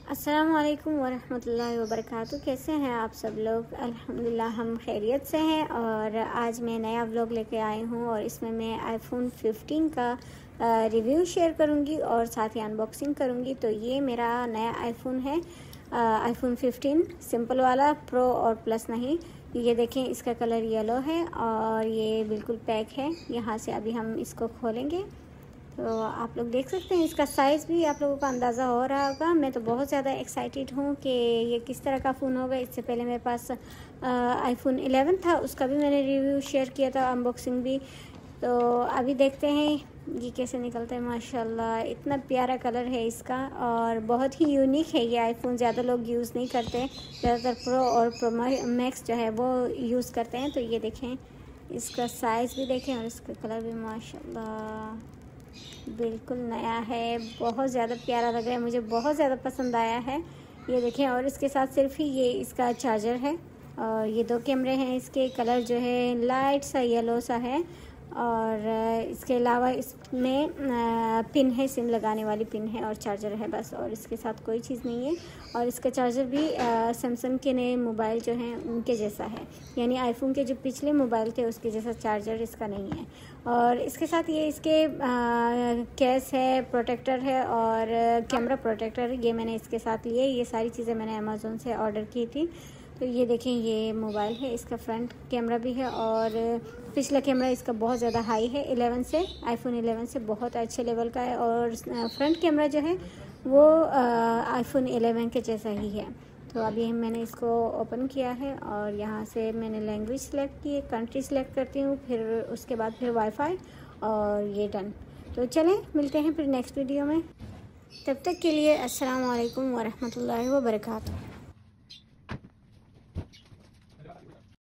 अस्सलाम वालेकुम वरहमतुल्लाहि वबरकातुहू। कैसे हैं आप सब लोग? अल्हम्दुलिल्लाह हम खैरियत से हैं। और आज मैं नया व्लॉग लेके आई हूँ और इसमें मैं आईफोन 15 का रिव्यू शेयर करूँगी और साथ ही अनबॉक्सिंग करूँगी। तो ये मेरा नया आईफोन है, आईफोन 15 सिंपल वाला, प्रो और प्लस नहीं। ये देखें, इसका कलर येलो है और ये बिल्कुल पैक है। यहाँ से अभी हम इसको खोलेंगे तो आप लोग देख सकते हैं, इसका साइज़ भी आप लोगों का अंदाज़ा हो रहा होगा। मैं तो बहुत ज़्यादा एक्साइटेड हूँ कि ये किस तरह का फ़ोन होगा। इससे पहले मेरे पास आईफोन 11 था, उसका भी मैंने रिव्यू शेयर किया था, अनबॉक्सिंग भी। तो अभी देखते हैं ये कैसे निकलता है। माशाल्लाह इतना प्यारा कलर है इसका और बहुत ही यूनिक है ये आईफोन। ज़्यादा लोग यूज़ नहीं करते, ज़्यादातर प्रो और प्रो मैक्स जो है वो यूज़ करते हैं। तो ये देखें, इसका साइज़ भी देखें और इसका कलर भी माशाल्लाह बिल्कुल नया है। बहुत ज़्यादा प्यारा लग रहा है, मुझे बहुत ज़्यादा पसंद आया है। ये देखें, और इसके साथ सिर्फ ही ये इसका चार्जर है और ये दो कैमरे हैं। इसके कलर जो है लाइट सा येलो सा है और इसके अलावा इसमें पिन है, सिम लगाने वाली पिन है और चार्जर है बस, और इसके साथ कोई चीज़ नहीं है। और इसका चार्जर भी सैमसंग के नए मोबाइल जो हैं उनके जैसा है, यानी आईफोन के जो पिछले मोबाइल थे उसके जैसा चार्जर इसका नहीं है। और इसके साथ ये इसके केस है, प्रोटेक्टर है और कैमरा प्रोटेक्टर, ये मैंने इसके साथ लिए। ये सारी चीज़ें मैंने अमेज़ोन से ऑर्डर की थी। तो ये देखें, ये मोबाइल है, इसका फ्रंट कैमरा भी है और पिछला कैमरा इसका बहुत ज़्यादा हाई है, 11 से, आईफोन 11 से बहुत अच्छे लेवल का है। और फ्रंट कैमरा जो है वो आईफोन 11 के जैसा ही है। तो अभी मैंने इसको ओपन किया है और यहाँ से मैंने लैंग्वेज सेलेक्ट की है, कंट्री सेलेक्ट करती हूँ, फिर उसके बाद फिर वाईफाई और ये डन। तो चलें मिलते हैं फिर नेक्स्ट वीडियो में। तब तक के लिए अस्सलाम वालेकुम वरहमतुल्लाहि वबरकातुहू।